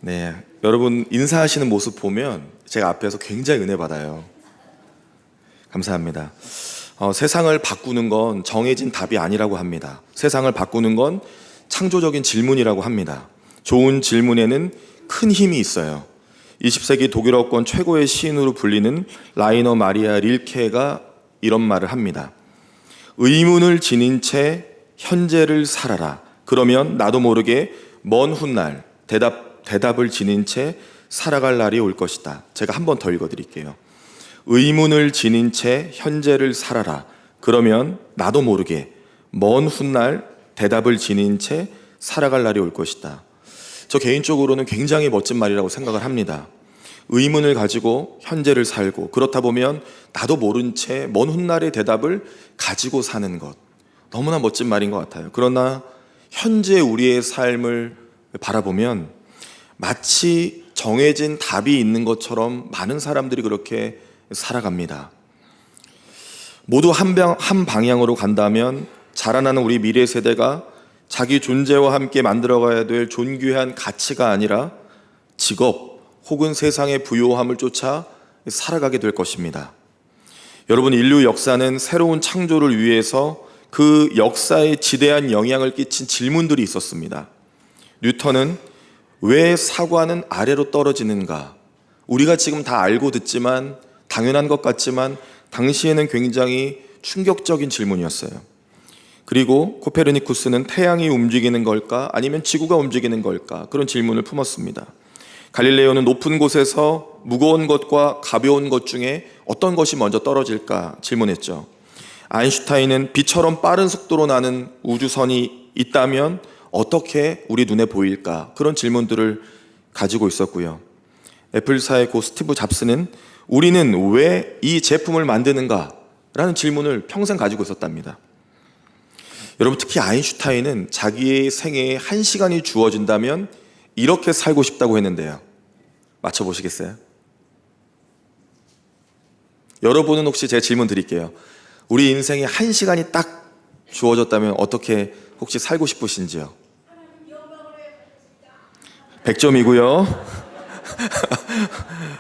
네, 여러분 인사하시는 모습 보면 제가 앞에서 굉장히 은혜 받아요. 감사합니다. 세상을 바꾸는 건 정해진 답이 아니라고 합니다. 세상을 바꾸는 건 창조적인 질문이라고 합니다. 좋은 질문에는 큰 힘이 있어요. 20세기 독일어권 최고의 시인으로 불리는 라이너 마리아 릴케가 이런 말을 합니다. 의문을 지닌 채 현재를 살아라. 그러면 나도 모르게 먼 훗날 대답을 지닌 채 살아갈 날이 올 것이다. 제가 한 번 더 읽어드릴게요. 의문을 지닌 채 현재를 살아라. 그러면 나도 모르게 먼 훗날 대답을 지닌 채 살아갈 날이 올 것이다. 저 개인적으로는 굉장히 멋진 말이라고 생각을 합니다. 의문을 가지고 현재를 살고, 그렇다 보면 나도 모른 채 먼 훗날의 대답을 가지고 사는 것, 너무나 멋진 말인 것 같아요. 그러나 현재 우리의 삶을 바라보면 마치 정해진 답이 있는 것처럼 많은 사람들이 그렇게 살아갑니다. 모두 한 방향으로 간다면 자라나는 우리 미래 세대가 자기 존재와 함께 만들어가야 될 존귀한 가치가 아니라 직업 혹은 세상의 부요함을 쫓아 살아가게 될 것입니다. 여러분, 인류 역사는 새로운 창조를 위해서 그 역사에 지대한 영향을 끼친 질문들이 있었습니다. 뉴턴은 왜 사과는 아래로 떨어지는가? 우리가 지금 다 알고 듣지만 당연한 것 같지만 당시에는 굉장히 충격적인 질문이었어요. 그리고 코페르니쿠스는 태양이 움직이는 걸까? 아니면 지구가 움직이는 걸까? 그런 질문을 품었습니다. 갈릴레오는 높은 곳에서 무거운 것과 가벼운 것 중에 어떤 것이 먼저 떨어질까 질문했죠. 아인슈타인은 빛처럼 빠른 속도로 나는 우주선이 있다면 어떻게 우리 눈에 보일까? 그런 질문들을 가지고 있었고요. 애플사의 고 스티브 잡스는 우리는 왜 이 제품을 만드는가? 라는 질문을 평생 가지고 있었답니다. 여러분, 특히 아인슈타인은 자기의 생애에 1시간이 주어진다면 이렇게 살고 싶다고 했는데요. 맞춰보시겠어요? 여러분은 혹시 제가 질문 드릴게요. 우리 인생에 1시간이 딱 주어졌다면 어떻게 혹시 살고 싶으신지요? 100점이고요.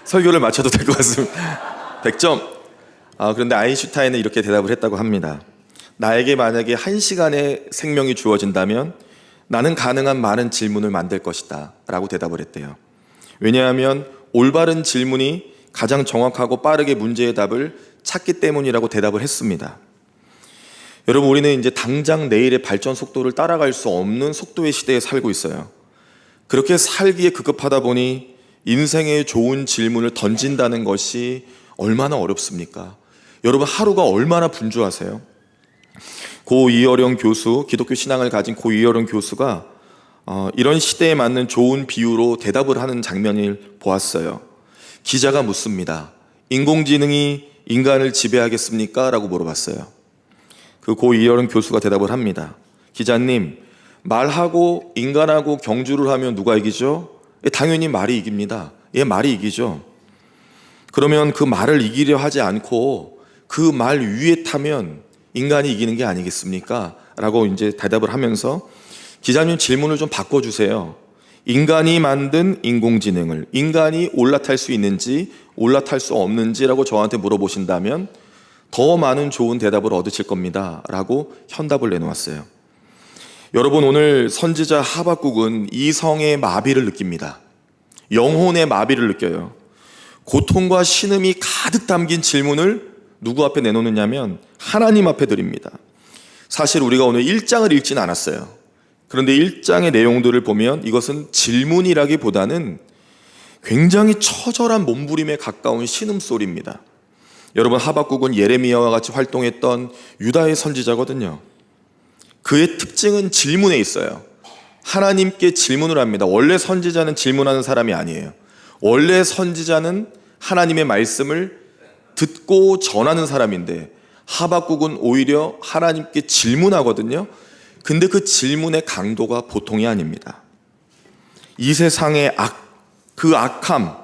설교를 마쳐도 될 것 같습니다. 100점. 그런데 아인슈타인은 이렇게 대답을 했다고 합니다. 나에게 만약에 1시간의 생명이 주어진다면 나는 가능한 많은 질문을 만들 것이다 라고 대답을 했대요. 왜냐하면 올바른 질문이 가장 정확하고 빠르게 문제의 답을 찾기 때문이라고 대답을 했습니다. 여러분, 우리는 이제 당장 내일의 발전 속도를 따라갈 수 없는 속도의 시대에 살고 있어요. 그렇게 살기에 급급하다 보니 인생의 좋은 질문을 던진다는 것이 얼마나 어렵습니까? 여러분, 하루가 얼마나 분주하세요? 고 이어령 교수, 기독교 신앙을 가진 고 이어령 교수가 이런 시대에 맞는 좋은 비유로 대답을 하는 장면을 보았어요. 기자가 묻습니다. 인공지능이 인간을 지배하겠습니까? 라고 물어봤어요. 그 고 이어령 교수가 대답을 합니다. 기자님, 말하고 인간하고 경주를 하면 누가 이기죠? 당연히 말이 이깁니다. 말이 이기죠. 그러면 그 말을 이기려 하지 않고 그 말 위에 타면 인간이 이기는 게 아니겠습니까? 라고 이제 대답을 하면서 기자님, 질문을 좀 바꿔주세요. 인간이 만든 인공지능을 인간이 올라탈 수 있는지 올라탈 수 없는지라고 저한테 물어보신다면 더 많은 좋은 대답을 얻으실 겁니다 라고 현답을 내놓았어요. 여러분, 오늘 선지자 하박국은 이성의 마비를 느낍니다. 영혼의 마비를 느껴요. 고통과 신음이 가득 담긴 질문을 누구 앞에 내놓느냐면 하나님 앞에 드립니다. 사실 우리가 오늘 1장을 읽지는 않았어요. 그런데 1장의 내용들을 보면 이것은 질문이라기보다는 굉장히 처절한 몸부림에 가까운 신음소리입니다. 여러분, 하박국은 예레미야와 같이 활동했던 유다의 선지자거든요. 그의 특징은 질문에 있어요. 하나님께 질문을 합니다. 원래 선지자는 질문하는 사람이 아니에요. 원래 선지자는 하나님의 말씀을 듣고 전하는 사람인데 하박국은 오히려 하나님께 질문하거든요. 근데 그 질문의 강도가 보통이 아닙니다. 이 세상의 그 악함,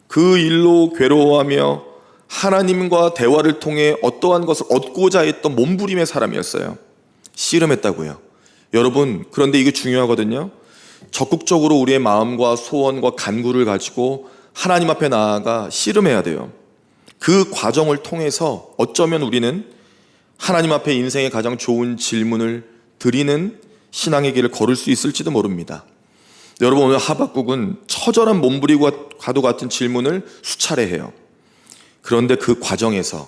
그 일로 괴로워하며 하나님과 대화를 통해 어떠한 것을 얻고자 했던 몸부림의 사람이었어요. 씨름했다고요. 여러분, 그런데 이게 중요하거든요. 적극적으로 우리의 마음과 소원과 간구를 가지고 하나님 앞에 나아가 씨름해야 돼요. 그 과정을 통해서 어쩌면 우리는 하나님 앞에 인생의 가장 좋은 질문을 드리는 신앙의 길을 걸을 수 있을지도 모릅니다. 여러분, 오늘 하박국은 처절한 몸부림과도 같은 질문을 수차례 해요. 그런데 그 과정에서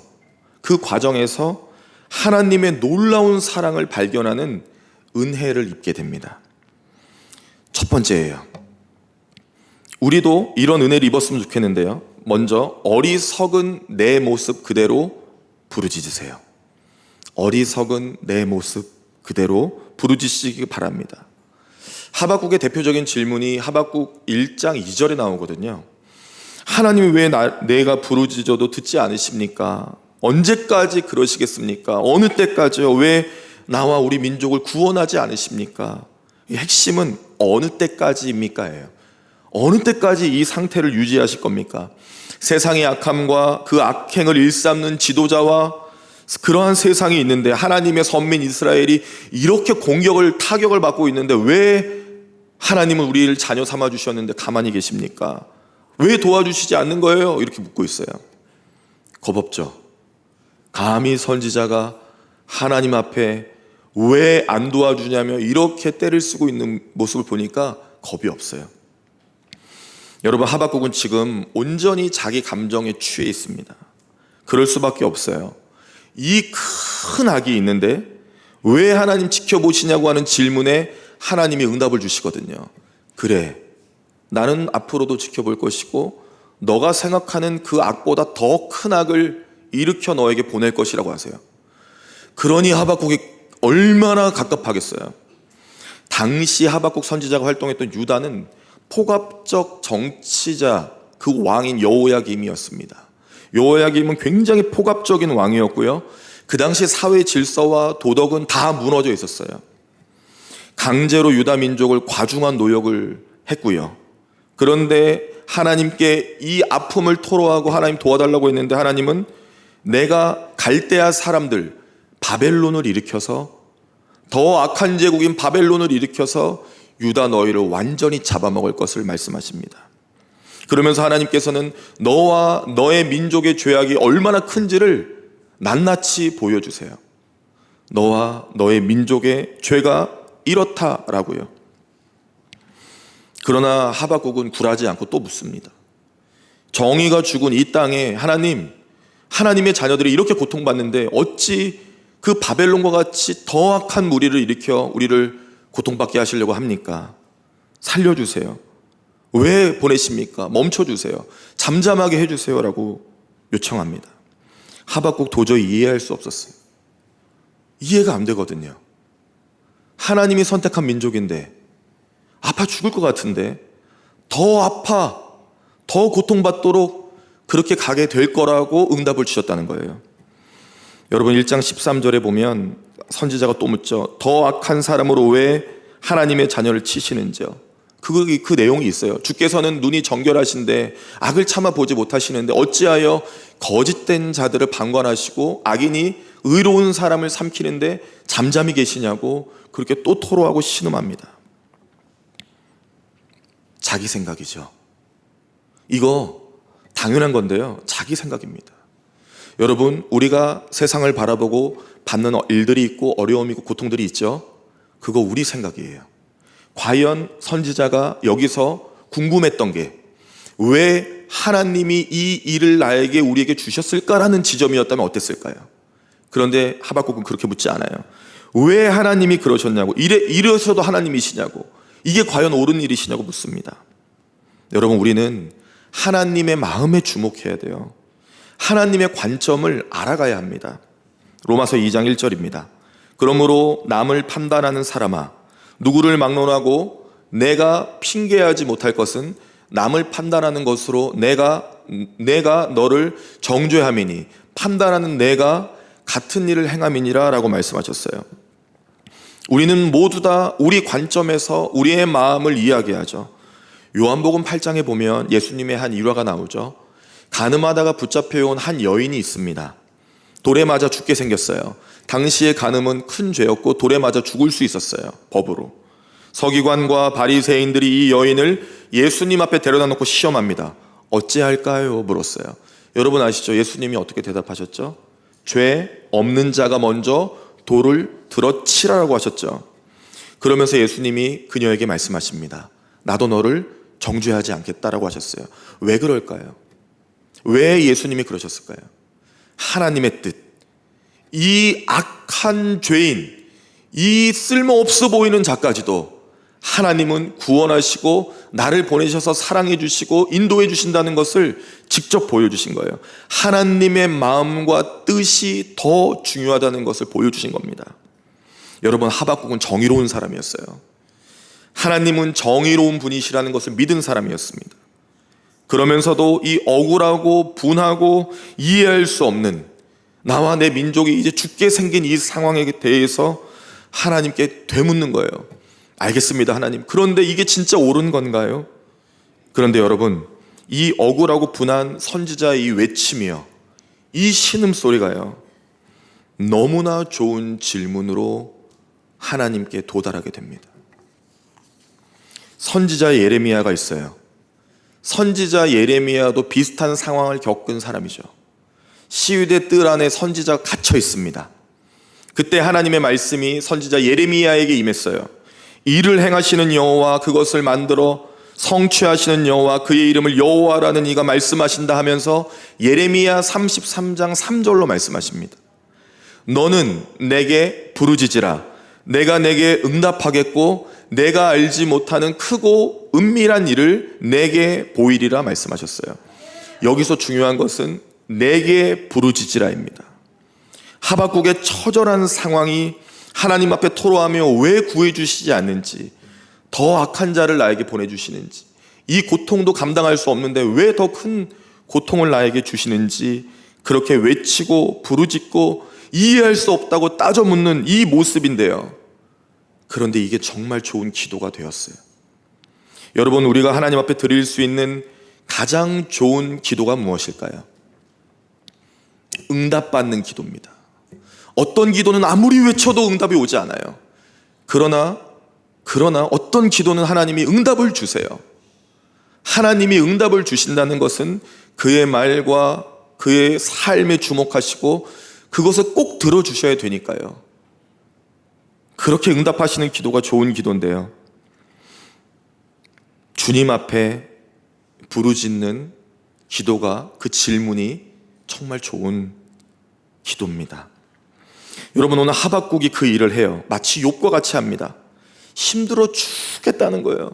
하나님의 놀라운 사랑을 발견하는 은혜를 입게 됩니다. 첫 번째예요. 우리도 이런 은혜를 입었으면 좋겠는데요. 먼저 어리석은 내 모습 그대로 부르짖으세요. 어리석은 내 모습 그대로 부르짖으시기 바랍니다. 하박국의 대표적인 질문이 하박국 1장 2절에 나오거든요. 하나님이 왜 내가 부르짖어도 듣지 않으십니까? 언제까지 그러시겠습니까? 어느 때까지요? 왜 나와 우리 민족을 구원하지 않으십니까? 이 핵심은 어느 때까지입니까? 예요. 어느 때까지 이 상태를 유지하실 겁니까? 세상의 악함과 그 악행을 일삼는 지도자와 그러한 세상이 있는데 하나님의 선민 이스라엘이 이렇게 타격을 받고 있는데 왜 하나님은 우리를 자녀 삼아 주셨는데 가만히 계십니까? 왜 도와주시지 않는 거예요? 이렇게 묻고 있어요. 겁없죠. 감히 선지자가 하나님 앞에 왜 안 도와주냐며 이렇게 때를 쓰고 있는 모습을 보니까 겁이 없어요. 여러분, 하박국은 지금 온전히 자기 감정에 취해 있습니다. 그럴 수밖에 없어요. 이 큰 악이 있는데 왜 하나님 지켜보시냐고 하는 질문에 하나님이 응답을 주시거든요. 그래, 나는 앞으로도 지켜볼 것이고 너가 생각하는 그 악보다 더 큰 악을 일으켜 너에게 보낼 것이라고 하세요. 그러니 하박국이 얼마나 갑갑하겠어요. 당시 하박국 선지자가 활동했던 유다는 폭압적 정치자, 그 왕인 여호야김이었습니다. 여호야김은 굉장히 폭압적인 왕이었고요. 그 당시 사회 질서와 도덕은 다 무너져 있었어요. 강제로 유다 민족을 과중한 노역을 했고요. 그런데 하나님께 이 아픔을 토로하고 하나님 도와달라고 했는데 하나님은 내가 갈대아 사람들 바벨론을 일으켜서 더 악한 제국인 바벨론을 일으켜서 유다 너희를 완전히 잡아먹을 것을 말씀하십니다. 그러면서 하나님께서는 너와 너의 민족의 죄악이 얼마나 큰지를 낱낱이 보여주세요. 너와 너의 민족의 죄가 이렇다라고요. 그러나 하박국은 굴하지 않고 또 묻습니다. 정의가 죽은 이 땅에 하나님의 자녀들이 이렇게 고통받는데 어찌 그 바벨론과 같이 더 악한 무리를 일으켜 우리를 고통받게 하시려고 합니까? 살려주세요. 왜 보내십니까? 멈춰주세요. 잠잠하게 해주세요 라고 요청합니다. 하박국 도저히 이해할 수 없었어요. 이해가 안 되거든요. 하나님이 선택한 민족인데 아파 죽을 것 같은데 더 아파, 더 고통받도록 그렇게 가게 될 거라고 응답을 주셨다는 거예요. 여러분, 1장 13절에 보면 선지자가 또 묻죠. 더 악한 사람으로 왜 하나님의 자녀를 치시는지요? 그 내용이 있어요. 주께서는 눈이 정결하신데 악을 참아 보지 못하시는데 어찌하여 거짓된 자들을 방관하시고 악인이 의로운 사람을 삼키는데 잠잠히 계시냐고 그렇게 또 토로하고 신음합니다. 자기 생각이죠. 이거 당연한 건데요. 자기 생각입니다. 여러분, 우리가 세상을 바라보고 받는 일들이 있고 어려움이 있고 고통들이 있죠. 그거 우리 생각이에요. 과연 선지자가 여기서 궁금했던 게 왜 하나님이 이 일을 우리에게 주셨을까라는 지점이었다면 어땠을까요? 그런데 하박국은 그렇게 묻지 않아요. 왜 하나님이 그러셨냐고, 이러셔도 하나님이시냐고, 이게 과연 옳은 일이시냐고 묻습니다. 여러분, 우리는 하나님의 마음에 주목해야 돼요. 하나님의 관점을 알아가야 합니다. 로마서 2장 1절입니다. 그러므로 남을 판단하는 사람아, 누구를 막론하고 내가 핑계하지 못할 것은 남을 판단하는 것으로 내가 너를 정죄함이니 판단하는 내가 같은 일을 행함이니라 라고 말씀하셨어요. 우리는 모두 다 우리 관점에서 우리의 마음을 이야기하죠. 요한복음 8장에 보면 예수님의 한 일화가 나오죠. 간음하다가 붙잡혀온 한 여인이 있습니다. 돌에 맞아 죽게 생겼어요. 당시의 간음은 큰 죄였고 돌에 맞아 죽을 수 있었어요. 법으로. 서기관과 바리새인들이 이 여인을 예수님 앞에 데려다 놓고 시험합니다. 어찌할까요? 물었어요. 여러분 아시죠? 예수님이 어떻게 대답하셨죠? 죄 없는 자가 먼저 돌을 들어 치라라고 하셨죠. 그러면서 예수님이 그녀에게 말씀하십니다. 나도 너를 정죄하지 않겠다라고 하셨어요. 왜 그럴까요? 왜 예수님이 그러셨을까요? 하나님의 뜻. 이 악한 죄인, 이 쓸모없어 보이는 자까지도 하나님은 구원하시고 나를 보내셔서 사랑해 주시고 인도해 주신다는 것을 직접 보여주신 거예요. 하나님의 마음과 뜻이 더 중요하다는 것을 보여주신 겁니다. 여러분, 하박국은 정의로운 사람이었어요. 하나님은 정의로운 분이시라는 것을 믿은 사람이었습니다. 그러면서도 이 억울하고 분하고 이해할 수 없는 나와 내 민족이 이제 죽게 생긴 이 상황에 대해서 하나님께 되묻는 거예요. 알겠습니다, 하나님. 그런데 이게 진짜 옳은 건가요? 그런데 여러분, 이 억울하고 분한 선지자의 이 외침이요, 이 신음소리가요, 너무나 좋은 질문으로 하나님께 도달하게 됩니다. 선지자 예레미야가 있어요. 선지자 예레미야도 비슷한 상황을 겪은 사람이죠. 시위대 뜰 안에 선지자가 갇혀 있습니다. 그때 하나님의 말씀이 선지자 예레미야에게 임했어요. 이를 행하시는 여호와, 그것을 만들어 성취하시는 여호와, 그의 이름을 여호와라는 이가 말씀하신다 하면서 예레미야 33장 3절로 말씀하십니다. 너는 내게 부르짖으라. 내가 내게 응답하겠고 내가 알지 못하는 크고 은밀한 일을 내게 보이리라 말씀하셨어요. 여기서 중요한 것은 내게 부르짖으라입니다. 하박국의 처절한 상황이 하나님 앞에 토로하며 왜 구해주시지 않는지, 더 악한 자를 나에게 보내주시는지, 이 고통도 감당할 수 없는데 왜 더 큰 고통을 나에게 주시는지 그렇게 외치고 부르짖고 이해할 수 없다고 따져 묻는 이 모습인데요. 그런데 이게 정말 좋은 기도가 되었어요. 여러분, 우리가 하나님 앞에 드릴 수 있는 가장 좋은 기도가 무엇일까요? 응답받는 기도입니다. 어떤 기도는 아무리 외쳐도 응답이 오지 않아요. 그러나 어떤 기도는 하나님이 응답을 주세요. 하나님이 응답을 주신다는 것은 그의 말과 그의 삶에 주목하시고 그것을 꼭 들어주셔야 되니까요. 그렇게 응답하시는 기도가 좋은 기도인데요. 주님 앞에 부르짖는 기도가, 그 질문이 정말 좋은 기도입니다. 여러분, 오늘 하박국이 그 일을 해요. 마치 욥과 같이 합니다. 힘들어 죽겠다는 거예요.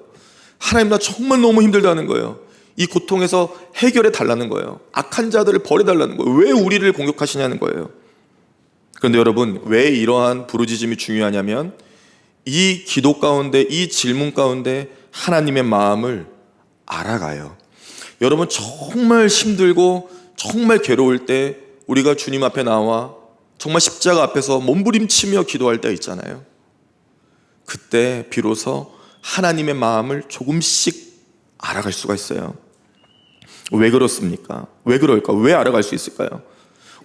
하나님, 나 정말 너무 힘들다는 거예요. 이 고통에서 해결해 달라는 거예요. 악한 자들을 버려달라는 거예요. 왜 우리를 공격하시냐는 거예요. 그런데 여러분, 왜 이러한 부르짖음이 중요하냐면 이 기도 가운데, 이 질문 가운데 하나님의 마음을 알아가요. 여러분, 정말 힘들고 정말 괴로울 때 우리가 주님 앞에 나와 정말 십자가 앞에서 몸부림치며 기도할 때 있잖아요. 그때 비로소 하나님의 마음을 조금씩 알아갈 수가 있어요. 왜 그렇습니까? 왜 그럴까? 왜 알아갈 수 있을까요?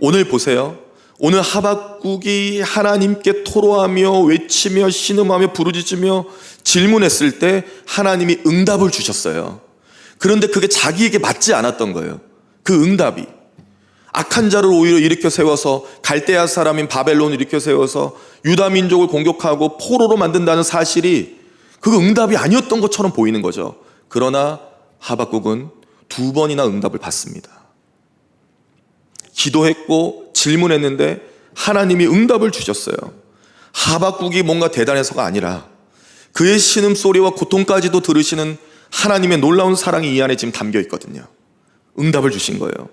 오늘 보세요. 오늘 하박국이 하나님께 토로하며 외치며 신음하며 부르짖으며 질문했을 때 하나님이 응답을 주셨어요. 그런데 그게 자기에게 맞지 않았던 거예요. 그 응답이 악한 자를 오히려 일으켜 세워서 갈대아 사람인 바벨론을 일으켜 세워서 유다 민족을 공격하고 포로로 만든다는 사실이 그 응답이 아니었던 것처럼 보이는 거죠. 그러나 하박국은 2번이나 응답을 받습니다. 기도했고 질문했는데 하나님이 응답을 주셨어요. 하박국이 뭔가 대단해서가 아니라 그의 신음소리와 고통까지도 들으시는 하나님의 놀라운 사랑이 이 안에 지금 담겨 있거든요. 응답을 주신 거예요.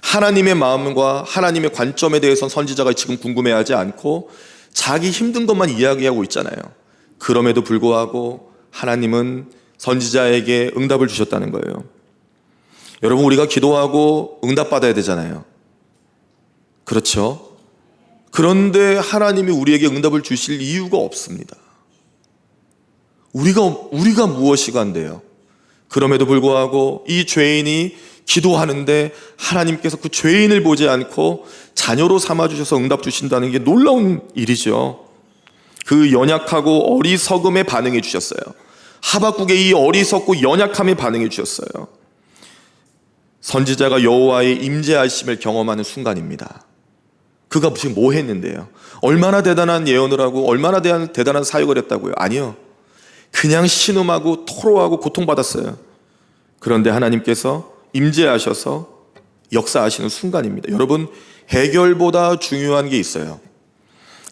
하나님의 마음과 하나님의 관점에 대해서는 선지자가 지금 궁금해하지 않고 자기 힘든 것만 이야기하고 있잖아요. 그럼에도 불구하고 하나님은 선지자에게 응답을 주셨다는 거예요. 여러분, 우리가 기도하고 응답받아야 되잖아요. 그렇죠? 그런데 하나님이 우리에게 응답을 주실 이유가 없습니다. 우리가 무엇이가 한데요. 그럼에도 불구하고 이 죄인이 기도하는데 하나님께서 그 죄인을 보지 않고 자녀로 삼아주셔서 응답 주신다는 게 놀라운 일이죠. 그 연약하고 어리석음에 반응해 주셨어요. 하박국의 이 어리석고 연약함에 반응해 주셨어요. 선지자가 여호와의 임재하심을 경험하는 순간입니다. 그가 지금 뭐 했는데요? 얼마나 대단한 예언을 하고 얼마나 대단한 사역을 했다고요? 아니요. 그냥 신음하고 토로하고 고통받았어요. 그런데 하나님께서 임재하셔서 역사하시는 순간입니다. 여러분, 해결보다 중요한 게 있어요.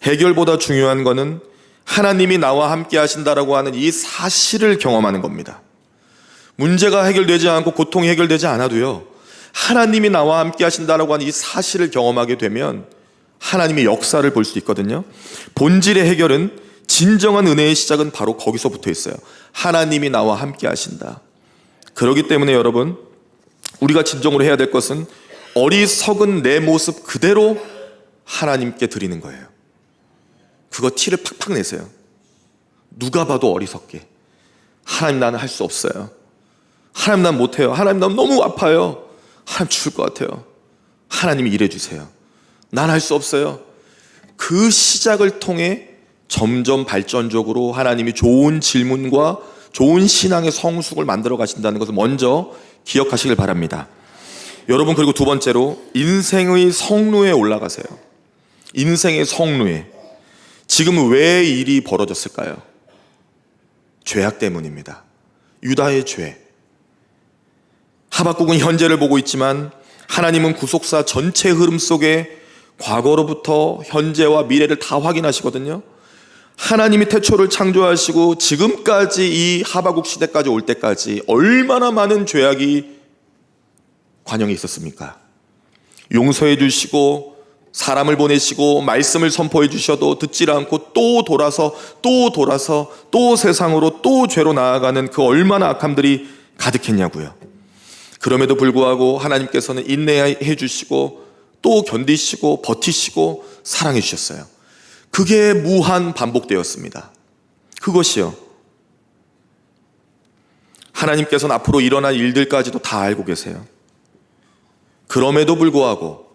해결보다 중요한 거는 하나님이 나와 함께 하신다라고 하는 이 사실을 경험하는 겁니다. 문제가 해결되지 않고 고통이 해결되지 않아도요, 하나님이 나와 함께 하신다라고 하는 이 사실을 경험하게 되면 하나님의 역사를 볼 수 있거든요. 본질의 해결은, 진정한 은혜의 시작은 바로 거기서 붙어 있어요. 하나님이 나와 함께 하신다. 그렇기 때문에 여러분, 우리가 진정으로 해야 될 것은 어리석은 내 모습 그대로 하나님께 드리는 거예요. 그거 티를 팍팍 내세요. 누가 봐도 어리석게. 하나님, 나는 할 수 없어요. 하나님, 난 못해요. 하나님, 난 너무 아파요. 하나님, 죽을 것 같아요. 하나님이 일해주세요. 난 할 수 없어요. 그 시작을 통해 점점 발전적으로 하나님이 좋은 질문과 좋은 신앙의 성숙을 만들어 가신다는 것을 먼저 기억하시길 바랍니다. 여러분, 그리고 두 번째로 인생의 성루에 올라가세요. 인생의 성루에. 지금 왜 일이 벌어졌을까요? 죄악 때문입니다. 유다의 죄. 하박국은 현재를 보고 있지만 하나님은 구속사 전체 흐름 속에 과거로부터 현재와 미래를 다 확인하시거든요. 하나님이 태초를 창조하시고 지금까지 이 하박국 시대까지 올 때까지 얼마나 많은 죄악이 관영에 있었습니까? 용서해 주시고 사람을 보내시고 말씀을 선포해 주셔도 듣지 않고 또 돌아서 또 세상으로 또 죄로 나아가는 그 얼마나 악함들이 가득했냐고요. 그럼에도 불구하고 하나님께서는 인내해 주시고 또 견디시고 버티시고 사랑해 주셨어요. 그게 무한 반복되었습니다. 그것이요, 하나님께서는 앞으로 일어날 일들까지도 다 알고 계세요. 그럼에도 불구하고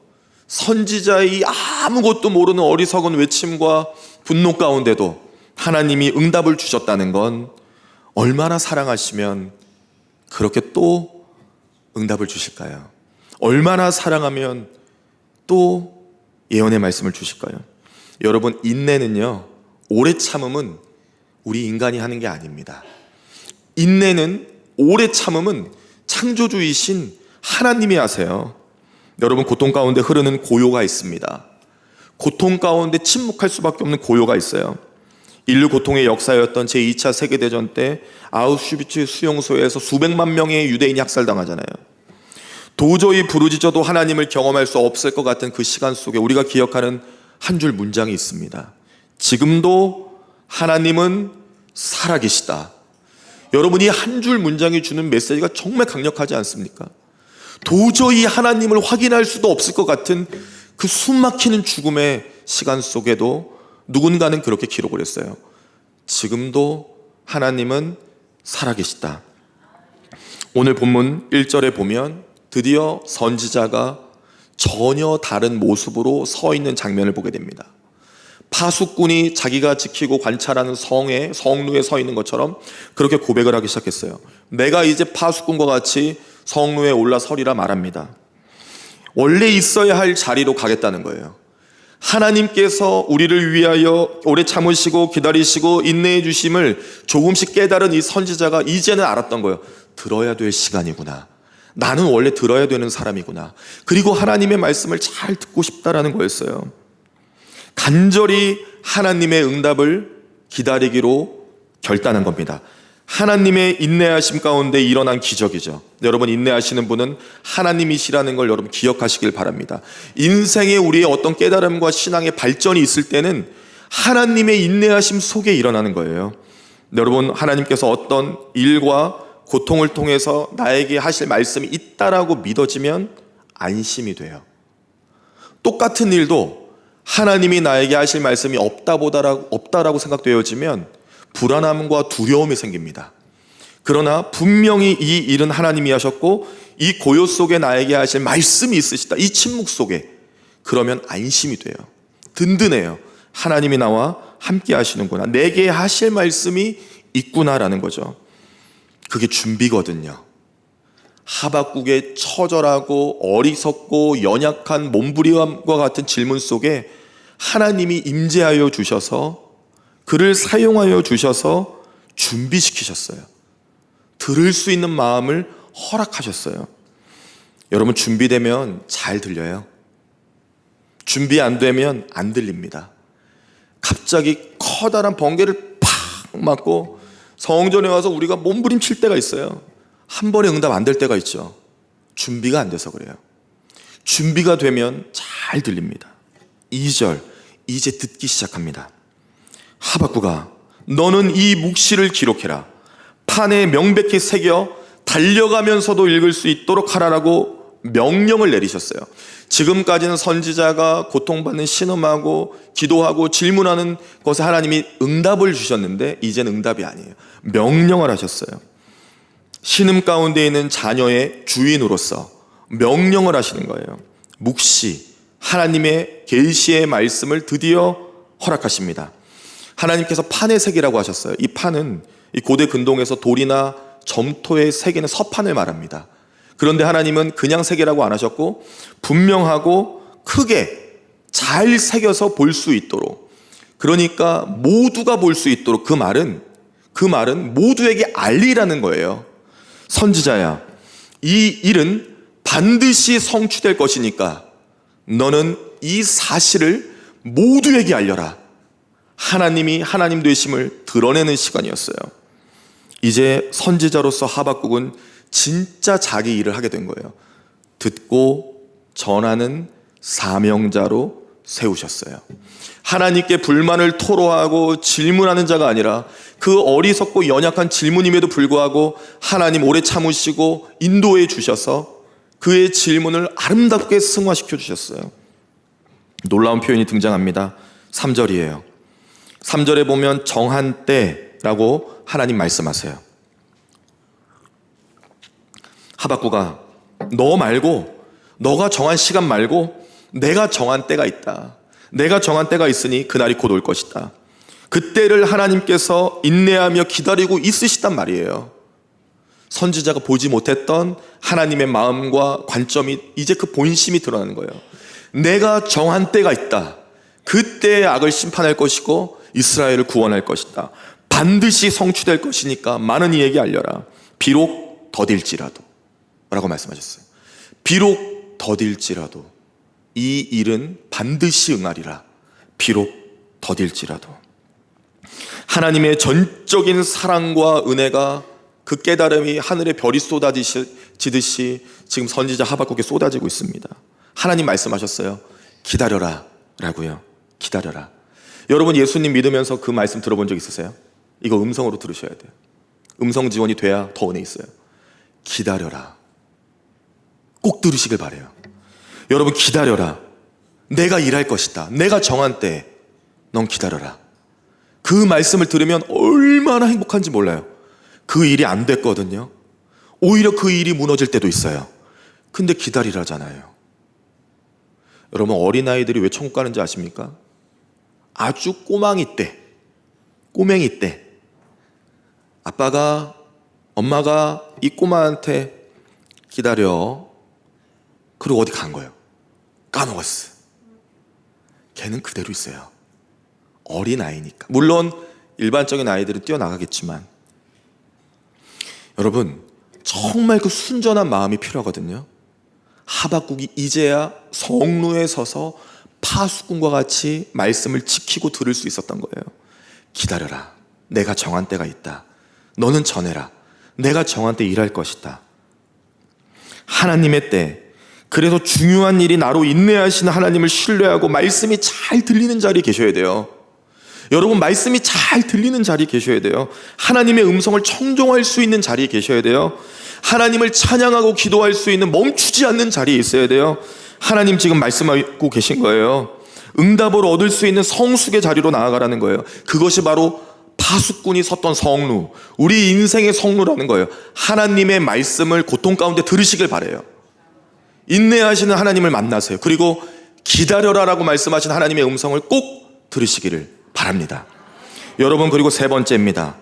선지자의 아무것도 모르는 어리석은 외침과 분노 가운데도 하나님이 응답을 주셨다는 건 얼마나 사랑하시면 그렇게 또 응답을 주실까요? 얼마나 사랑하면 또 예언의 말씀을 주실까요? 여러분, 인내는요, 오래 참음은 우리 인간이 하는 게 아닙니다. 인내는, 오래 참음은 창조주이신 하나님이 하세요. 여러분, 고통 가운데 흐르는 고요가 있습니다. 고통 가운데 침묵할 수밖에 없는 고요가 있어요. 인류 고통의 역사였던 제2차 세계대전 때 아우슈비츠 수용소에서 수백만 명의 유대인이 학살당하잖아요. 도저히 부르짖어도 하나님을 경험할 수 없을 것 같은 그 시간 속에 우리가 기억하는 한 줄 문장이 있습니다. 지금도 하나님은 살아계시다. 여러분, 이 한 줄 문장이 주는 메시지가 정말 강력하지 않습니까? 도저히 하나님을 확인할 수도 없을 것 같은 그 숨막히는 죽음의 시간 속에도 누군가는 그렇게 기록을 했어요. 지금도 하나님은 살아계시다. 오늘 본문 1절에 보면 드디어 선지자가 전혀 다른 모습으로 서 있는 장면을 보게 됩니다. 파수꾼이 자기가 지키고 관찰하는 성루에 서 있는 것처럼 그렇게 고백을 하기 시작했어요. 내가 이제 파수꾼과 같이 성루에 올라서리라 말합니다. 원래 있어야 할 자리로 가겠다는 거예요. 하나님께서 우리를 위하여 오래 참으시고 기다리시고 인내해 주심을 조금씩 깨달은 이 선지자가 이제는 알았던 거예요. 들어야 될 시간이구나. 나는 원래 들어야 되는 사람이구나. 그리고 하나님의 말씀을 잘 듣고 싶다라는 거였어요. 간절히 하나님의 응답을 기다리기로 결단한 겁니다. 하나님의 인내하심 가운데 일어난 기적이죠. 여러분, 인내하시는 분은 하나님이시라는 걸 여러분 기억하시길 바랍니다. 인생에 우리의 어떤 깨달음과 신앙의 발전이 있을 때는 하나님의 인내하심 속에 일어나는 거예요. 여러분, 하나님께서 어떤 일과 고통을 통해서 나에게 하실 말씀이 있다라고 믿어지면 안심이 돼요. 똑같은 일도 하나님이 나에게 하실 말씀이 없다라고 생각되어지면 불안함과 두려움이 생깁니다. 그러나 분명히 이 일은 하나님이 하셨고 이 고요 속에 나에게 하실 말씀이 있으시다. 이 침묵 속에. 그러면 안심이 돼요. 든든해요. 하나님이 나와 함께 하시는구나. 내게 하실 말씀이 있구나라는 거죠. 그게 준비거든요. 하박국의 처절하고 어리석고 연약한 몸부림과 같은 질문 속에 하나님이 임재하여 주셔서 그를 사용하여 주셔서 준비시키셨어요. 들을 수 있는 마음을 허락하셨어요. 여러분, 준비되면 잘 들려요. 준비 안 되면 안 들립니다. 갑자기 커다란 번개를 팍 맞고 성전에 와서 우리가 몸부림칠 때가 있어요. 한 번에 응답 안 될 때가 있죠. 준비가 안 돼서 그래요. 준비가 되면 잘 들립니다. 2절, 이제 듣기 시작합니다. 하박국아, 너는 이 묵시를 기록해라. 판에 명백히 새겨 달려가면서도 읽을 수 있도록 하라라고 명령을 내리셨어요. 지금까지는 선지자가 고통받는 신음하고 기도하고 질문하는 것에 하나님이 응답을 주셨는데 이제는 응답이 아니에요. 명령을 하셨어요. 신음 가운데 있는 자녀의 주인으로서 명령을 하시는 거예요. 묵시, 하나님의 계시의 말씀을 드디어 허락하십니다. 하나님께서 판의 색이라고 하셨어요. 이 판은 이 고대 근동에서 돌이나 점토에 새기는 서판을 말합니다. 그런데 하나님은 그냥 새기라고 안 하셨고 분명하고 크게 잘 새겨서 볼 수 있도록, 그러니까 모두가 볼 수 있도록, 그 말은 모두에게 알리라는 거예요. 선지자야, 이 일은 반드시 성취될 것이니까 너는 이 사실을 모두에게 알려라. 하나님이 하나님 되심을 드러내는 시간이었어요. 이제 선지자로서 하박국은 진짜 자기 일을 하게 된 거예요. 듣고 전하는 사명자로 세우셨어요. 하나님께 불만을 토로하고 질문하는 자가 아니라 그 어리석고 연약한 질문임에도 불구하고 하나님 오래 참으시고 인도해 주셔서 그의 질문을 아름답게 승화시켜 주셨어요. 놀라운 표현이 등장합니다. 3절이에요. 3절에 보면 정한 때라고 하나님 말씀하세요. 하박국아, 너 말고, 너가 정한 시간 말고 내가 정한 때가 있다. 내가 정한 때가 있으니 그날이 곧 올 것이다. 그때를 하나님께서 인내하며 기다리고 있으시단 말이에요. 선지자가 보지 못했던 하나님의 마음과 관점이 이제 그 본심이 드러나는 거예요. 내가 정한 때가 있다. 그때의 악을 심판할 것이고 이스라엘을 구원할 것이다. 반드시 성취될 것이니까 많은 이에게 알려라. 비록 더딜지라도 라고 말씀하셨어요. 비록 더딜지라도 이 일은 반드시 응하리라. 비록 더딜지라도. 하나님의 전적인 사랑과 은혜가, 그 깨달음이 하늘의 별이 쏟아지듯이 지금 선지자 하박국에 쏟아지고 있습니다. 하나님 말씀하셨어요. 기다려라 라고요. 기다려라. 여러분, 예수님 믿으면서 그 말씀 들어본 적 있으세요? 이거 음성으로 들으셔야 돼요. 음성 지원이 돼야 더 은혜 있어요. 기다려라. 꼭 들으시길 바라요. 여러분, 기다려라. 내가 일할 것이다. 내가 정한 때 넌 기다려라. 그 말씀을 들으면 얼마나 행복한지 몰라요. 그 일이 안 됐거든요. 오히려 그 일이 무너질 때도 있어요. 근데 기다리라잖아요. 여러분, 어린아이들이 왜 천국 가는지 아십니까? 아주 꼬맹이 때 아빠가, 엄마가 이 꼬마한테 기다려, 그리고 어디 간 거예요. 까먹었어. 걔는 그대로 있어요. 어린아이니까. 물론 일반적인 아이들은 뛰어나가겠지만, 여러분, 정말 그 순전한 마음이 필요하거든요. 하박국이 이제야 성루에 서서 파수꾼과 같이 말씀을 지키고 들을 수 있었던 거예요. 기다려라. 내가 정한 때가 있다. 너는 전해라. 내가 정한 때 일할 것이다. 하나님의 때, 그래서 중요한 일이 나로 인내하시는 하나님을 신뢰하고 말씀이 잘 들리는 자리에 계셔야 돼요. 여러분, 말씀이 잘 들리는 자리에 계셔야 돼요. 하나님의 음성을 청종할 수 있는 자리에 계셔야 돼요. 하나님을 찬양하고 기도할 수 있는 멈추지 않는 자리에 있어야 돼요. 하나님 지금 말씀하고 계신 거예요. 응답을 얻을 수 있는 성숙의 자리로 나아가라는 거예요. 그것이 바로 파수꾼이 섰던 성루, 우리 인생의 성루라는 거예요. 하나님의 말씀을 고통 가운데 들으시길 바라요. 인내하시는 하나님을 만나세요. 그리고 기다려라라고 말씀하신 하나님의 음성을 꼭 들으시기를 바랍니다. 여러분, 그리고 세 번째입니다.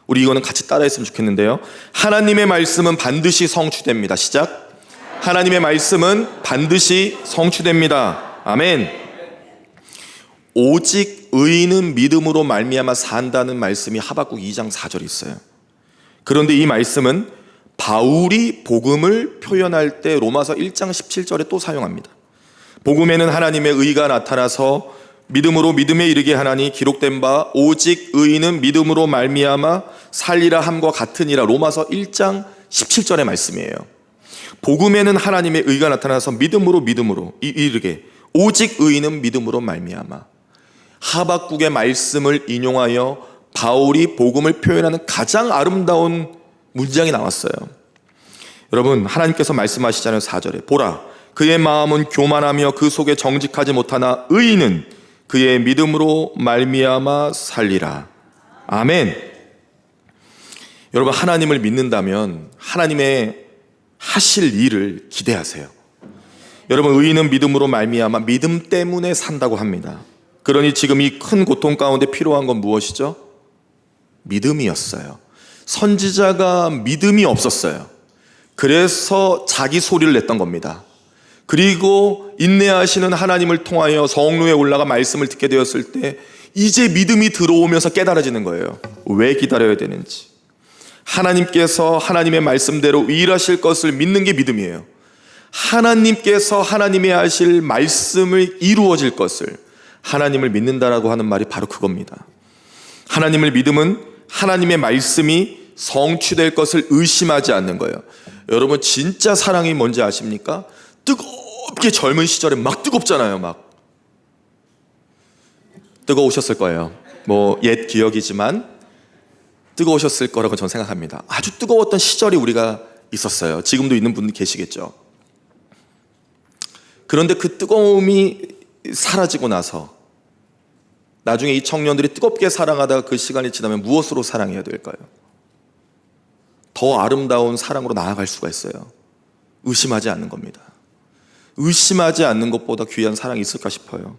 우리 이거는 같이 따라했으면 좋겠는데요. 하나님의 말씀은 반드시 성취됩니다. 시작. 하나님의 말씀은 반드시 성취됩니다. 아멘. 오직 의인은 믿음으로 말미암아 산다는 말씀이 하박국 2장 4절에 있어요. 그런데 이 말씀은 바울이 복음을 표현할 때 로마서 1장 17절에 또 사용합니다. 복음에는 하나님의 의가 나타나서 믿음으로 믿음에 이르게 하나니 기록된 바 오직 의인은 믿음으로 말미암아 살리라 함과 같으니라. 로마서 1장 17절의 말씀이에요. 복음에는 하나님의 의가 나타나서 믿음으로 이르게 오직 의인은 믿음으로 말미암아. 하박국의 말씀을 인용하여 바울이 복음을 표현하는 가장 아름다운 문장이 나왔어요. 여러분, 하나님께서 말씀하시잖아요. 4절에 보라 그의 마음은 교만하며 그 속에 정직하지 못하나 의인은 그의 믿음으로 말미암아 살리라. 아멘. 여러분, 하나님을 믿는다면 하나님의 하실 일을 기대하세요. 여러분, 의인은 믿음으로 말미암아 믿음 때문에 산다고 합니다. 그러니 지금 이 큰 고통 가운데 필요한 건 무엇이죠? 믿음이었어요. 선지자가 믿음이 없었어요. 그래서 자기 소리를 냈던 겁니다. 그리고 인내하시는 하나님을 통하여 성루에 올라가 말씀을 듣게 되었을 때 이제 믿음이 들어오면서 깨달아지는 거예요. 왜 기다려야 되는지. 하나님께서 하나님의 말씀대로 일하실 것을 믿는 게 믿음이에요. 하나님께서 하나님의 하실 말씀을 이루어질 것을 하나님을 믿는다라고 하는 말이 바로 그겁니다. 하나님을 믿음은 하나님의 말씀이 성취될 것을 의심하지 않는 거예요. 여러분, 진짜 사랑이 뭔지 아십니까? 뜨겁게 젊은 시절에 막 뜨겁잖아요. 막 뜨거우셨을 거예요. 뭐 옛 기억이지만 뜨거우셨을 거라고 저는 생각합니다. 아주 뜨거웠던 시절이 우리가 있었어요. 지금도 있는 분들 계시겠죠. 그런데 그 뜨거움이 사라지고 나서 나중에 이 청년들이 뜨겁게 사랑하다가 그 시간이 지나면 무엇으로 사랑해야 될까요? 더 아름다운 사랑으로 나아갈 수가 있어요. 의심하지 않는 겁니다. 의심하지 않는 것보다 귀한 사랑이 있을까 싶어요.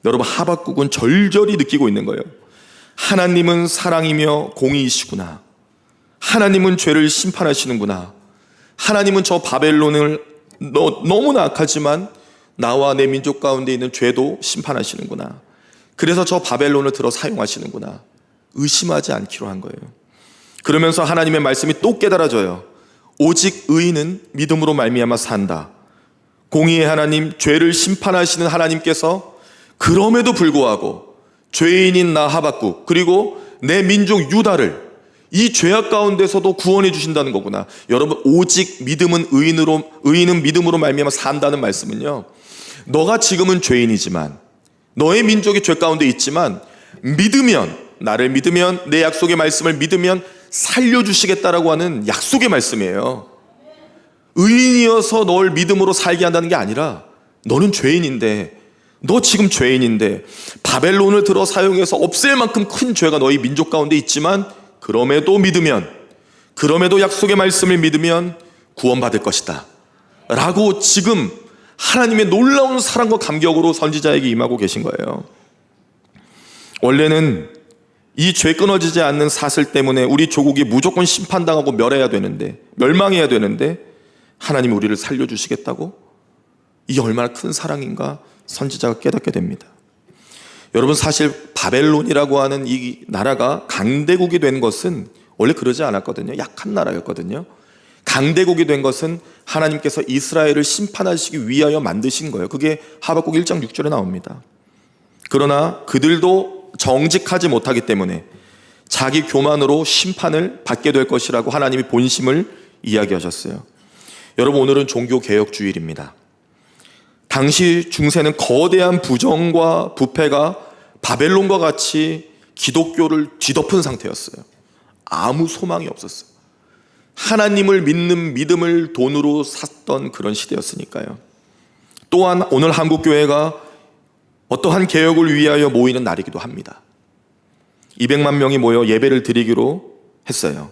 여러분, 하박국은 절절히 느끼고 있는 거예요. 하나님은 사랑이며 공의이시구나. 하나님은 죄를 심판하시는구나. 하나님은 저 바벨론을 너무나 악하지만 나와 내 민족 가운데 있는 죄도 심판하시는구나. 그래서 저 바벨론을 들어 사용하시는구나. 의심하지 않기로 한 거예요. 그러면서 하나님의 말씀이 또 깨달아져요. 오직 의인은 믿음으로 말미암아 산다. 공의의 하나님, 죄를 심판하시는 하나님께서 그럼에도 불구하고 죄인인 나 하박국, 그리고 내 민족 유다를 이 죄악 가운데서도 구원해 주신다는 거구나. 여러분, 오직 믿음은 의인은 믿음으로 말미암아 산다는 말씀은요, 너가 지금은 죄인이지만 너의 민족이 죄 가운데 있지만 믿으면, 나를 믿으면, 내 약속의 말씀을 믿으면 살려주시겠다라고 하는 약속의 말씀이에요. 의인이어서 널 믿음으로 살게 한다는 게 아니라 너는 죄인인데, 너 지금 죄인인데 바벨론을 들어 사용해서 없앨 만큼 큰 죄가 너희 민족 가운데 있지만 그럼에도 믿으면, 그럼에도 약속의 말씀을 믿으면 구원받을 것이다 라고 지금 하나님의 놀라운 사랑과 감격으로 선지자에게 임하고 계신 거예요. 원래는 이 죄 끊어지지 않는 사슬 때문에 우리 조국이 무조건 심판당하고 멸망해야 되는데 하나님이 우리를 살려주시겠다고? 이게 얼마나 큰 사랑인가 선지자가 깨닫게 됩니다. 여러분, 사실 바벨론이라고 하는 이 나라가 강대국이 된 것은 원래 그러지 않았거든요. 약한 나라였거든요. 강대국이 된 것은 하나님께서 이스라엘을 심판하시기 위하여 만드신 거예요. 그게 하박국 1장 6절에 나옵니다. 그러나 그들도 정직하지 못하기 때문에 자기 교만으로 심판을 받게 될 것이라고 하나님이 본심을 이야기하셨어요. 여러분, 오늘은 종교개혁주일입니다. 당시 중세는 거대한 부정과 부패가 바벨론과 같이 기독교를 뒤덮은 상태였어요. 아무 소망이 없었어요. 하나님을 믿는 믿음을 돈으로 샀던 그런 시대였으니까요. 또한 오늘 한국교회가 어떠한 개혁을 위하여 모이는 날이기도 합니다. 200만 명이 모여 예배를 드리기로 했어요.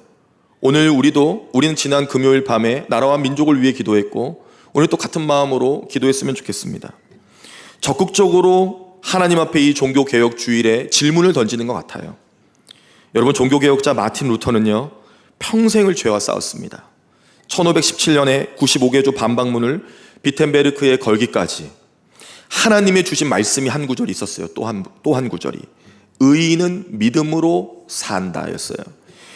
우리는 지난 금요일 밤에 나라와 민족을 위해 기도했고 오늘 또 같은 마음으로 기도했으면 좋겠습니다. 적극적으로 하나님 앞에 이 종교개혁 주일에 질문을 던지는 것 같아요. 여러분, 종교개혁자 마틴 루터는요, 평생을 죄와 싸웠습니다. 1517년에 95개조 반박문을 비텐베르크에 걸기까지 하나님의 주신 말씀이 한 구절이 있었어요. 또 한 구절이 의인은 믿음으로 산다 였어요.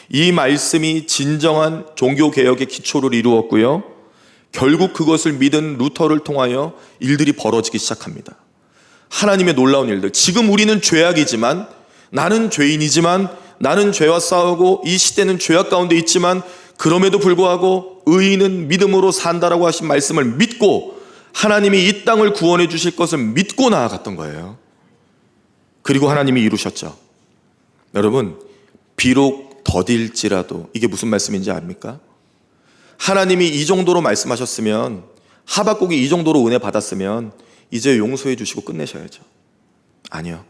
이 말씀이 진정한 종교개혁의 기초를 이루었고요, 결국 그것을 믿은 루터를 통하여 일들이 벌어지기 시작합니다. 하나님의 놀라운 일들. 지금 우리는 죄악이지만, 나는 죄인이지만, 나는 죄와 싸우고 이 시대는 죄악 가운데 있지만, 그럼에도 불구하고 의인은 믿음으로 산다라고 하신 말씀을 믿고 하나님이 이 땅을 구원해 주실 것을 믿고 나아갔던 거예요. 그리고 하나님이 이루셨죠. 여러분, 비록 더딜지라도, 이게 무슨 말씀인지 압니까? 하나님이 이 정도로 말씀하셨으면, 하박국이 이 정도로 은혜 받았으면 이제 용서해 주시고 끝내셔야죠. 아니요.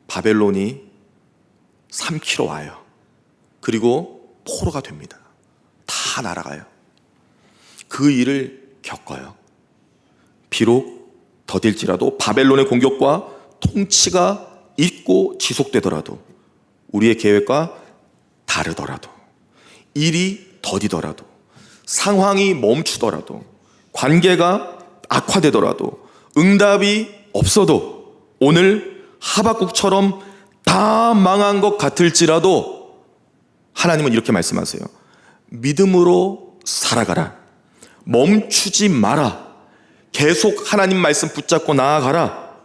바벨론이 삼키러 와요. 그리고 포로가 됩니다. 다 날아가요. 그 일을 겪어요. 비록 더딜지라도, 바벨론의 공격과 통치가 있고 지속되더라도, 우리의 계획과 다르더라도, 일이 더디더라도, 상황이 멈추더라도, 관계가 악화되더라도, 응답이 없어도, 오늘 하박국처럼 다 망한 것 같을지라도 하나님은 이렇게 말씀하세요. 믿음으로 살아가라. 멈추지 마라. 계속 하나님 말씀 붙잡고 나아가라.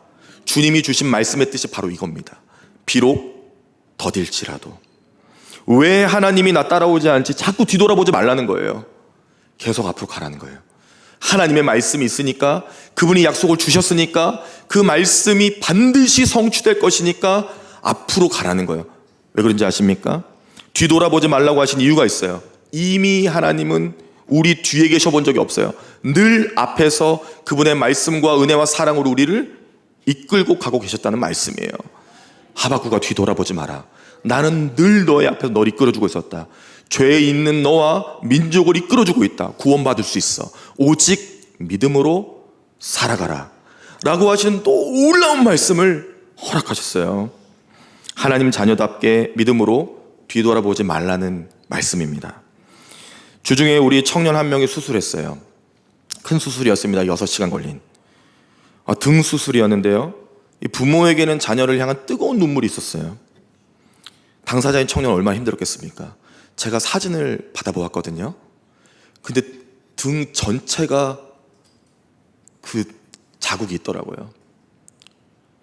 주님이 주신 말씀의 뜻이 바로 이겁니다. 비록 더딜지라도. 왜 하나님이 나 따라오지 않지? 자꾸 뒤돌아보지 말라는 거예요. 계속 앞으로 가라는 거예요. 하나님의 말씀이 있으니까, 그분이 약속을 주셨으니까, 그 말씀이 반드시 성취될 것이니까 앞으로 가라는 거예요. 왜 그런지 아십니까? 뒤돌아보지 말라고 하신 이유가 있어요. 이미 하나님은 우리 뒤에 계셔 본 적이 없어요. 늘 앞에서 그분의 말씀과 은혜와 사랑으로 우리를 이끌고 가고 계셨다는 말씀이에요. 하박국아, 뒤돌아보지 마라. 나는 늘 너의 앞에서 널 이끌어주고 있었다. 죄에 있는 너와 민족을 이끌어주고 있다. 구원받을 수 있어. 오직 믿음으로 살아가라 라고 하시는 또 놀라운 말씀을 허락하셨어요. 하나님 자녀답게 믿음으로 뒤돌아보지 말라는 말씀입니다. 주중에 우리 청년 한 명이 수술했어요. 큰 수술이었습니다. 6시간 걸린 등 수술이었는데요, 이 부모에게는 자녀를 향한 뜨거운 눈물이 있었어요. 당사자인 청년은 얼마나 힘들었겠습니까? 제가 사진을 받아보았거든요. 근데 등 전체가 그 자국이 있더라고요.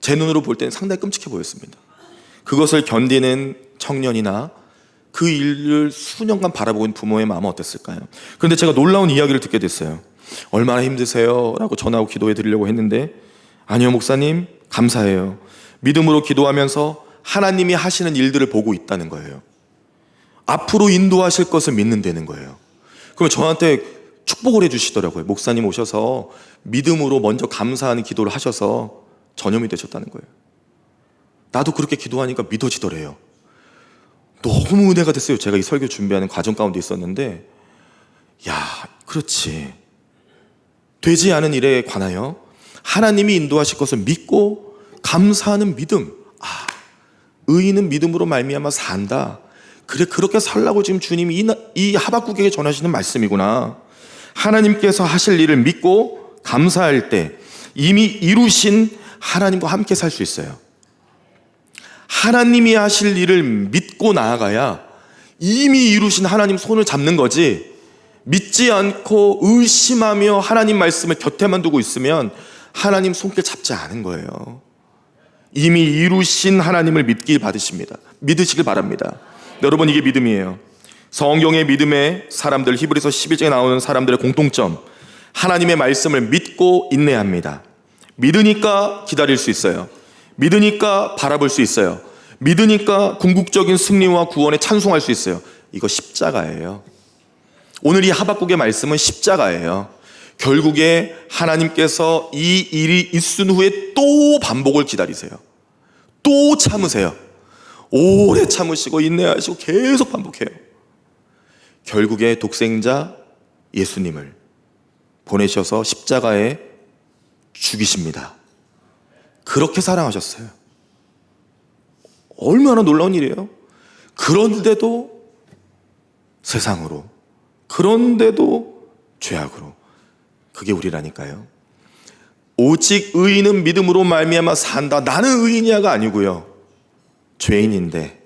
제 눈으로 볼 때는 상당히 끔찍해 보였습니다. 그것을 견디는 청년이나 그 일을 수년간 바라보고 있는 부모의 마음은 어땠을까요? 그런데 제가 놀라운 이야기를 듣게 됐어요. 얼마나 힘드세요? 라고 전하고 기도해 드리려고 했는데, 아니요 목사님, 감사해요. 믿음으로 기도하면서 하나님이 하시는 일들을 보고 있다는 거예요. 앞으로 인도하실 것을 믿는다는 거예요. 그러면 저한테 축복을 해주시더라고요. 목사님 오셔서 믿음으로 먼저 감사하는 기도를 하셔서 전염이 되셨다는 거예요. 나도 그렇게 기도하니까 믿어지더래요. 너무 은혜가 됐어요. 제가 이 설교 준비하는 과정 가운데 있었는데, 야, 그렇지. 되지 않은 일에 관하여 하나님이 인도하실 것을 믿고 감사하는 믿음. 의인은 믿음으로 말미암아 산다. 그래, 그렇게 살라고 지금 주님이 이 하박국에게 전하시는 말씀이구나. 하나님께서 하실 일을 믿고 감사할 때 이미 이루신 하나님과 함께 살 수 있어요. 하나님이 하실 일을 믿고 나아가야 이미 이루신 하나님 손을 잡는 거지, 믿지 않고 의심하며 하나님 말씀을 곁에만 두고 있으면 하나님 손길 잡지 않은 거예요. 이미 이루신 하나님을 믿으시길 바랍니다. 여러분, 이게 믿음이에요. 성경의 믿음의 사람들, 히브리서 12장에 나오는 사람들의 공통점, 하나님의 말씀을 믿고 인내합니다. 믿으니까 기다릴 수 있어요. 믿으니까 바라볼 수 있어요. 믿으니까 궁극적인 승리와 구원에 찬송할 수 있어요. 이거 십자가예요. 오늘 이 하박국의 말씀은 십자가예요. 결국에 하나님께서 이 일이 있은 후에 또 반복을 기다리세요. 또 참으세요. 오래 참으시고 인내하시고 계속 반복해요. 결국에 독생자 예수님을 보내셔서 십자가에 죽이십니다. 그렇게 사랑하셨어요. 얼마나 놀라운 일이에요. 그런데도 세상으로, 그런데도 죄악으로. 그게 우리라니까요. 오직 의인은 믿음으로 말미암아 산다. 나는 의인이야가 아니고요. 죄인인데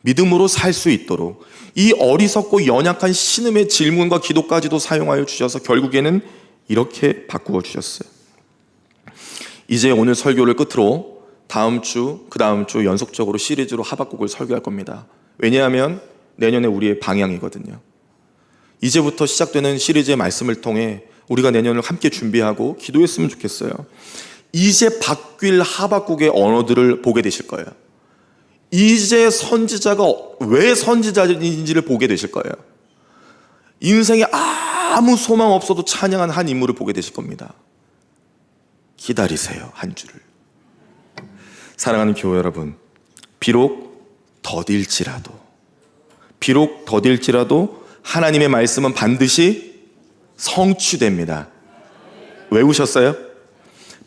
믿음으로 살 수 있도록 이 어리석고 연약한 신음의 질문과 기도까지도 사용하여 주셔서 결국에는 이렇게 바꾸어 주셨어요. 이제 오늘 설교를 끝으로 다음 주, 그 다음 주 연속적으로 시리즈로 하박국을 설교할 겁니다. 왜냐하면 내년에 우리의 방향이거든요. 이제부터 시작되는 시리즈의 말씀을 통해 우리가 내년을 함께 준비하고 기도했으면 좋겠어요. 이제 바뀔 하박국의 언어들을 보게 되실 거예요. 이제 선지자가 왜 선지자인지를 보게 되실 거예요. 인생에 아무 소망 없어도 찬양한 한 인물을 보게 되실 겁니다. 기다리세요, 한 주를. 사랑하는 교회 여러분, 비록 더딜지라도 하나님의 말씀은 반드시 성취됩니다. 외우셨어요?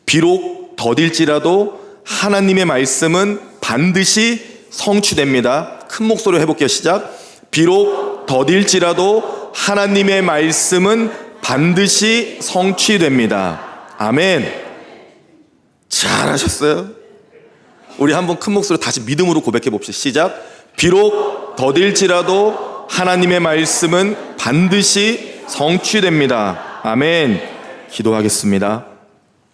비록 더딜지라도 하나님의 말씀은 반드시 성취됩니다. 큰 목소리로 해볼게요. 시작. 비록 더딜지라도 하나님의 말씀은 반드시 성취됩니다. 아멘. 잘하셨어요. 우리 한번 큰 목소리로 다시 믿음으로 고백해 봅시다. 시작. 비록 더딜지라도 하나님의 말씀은 반드시 성취됩니다. 아멘. 기도하겠습니다.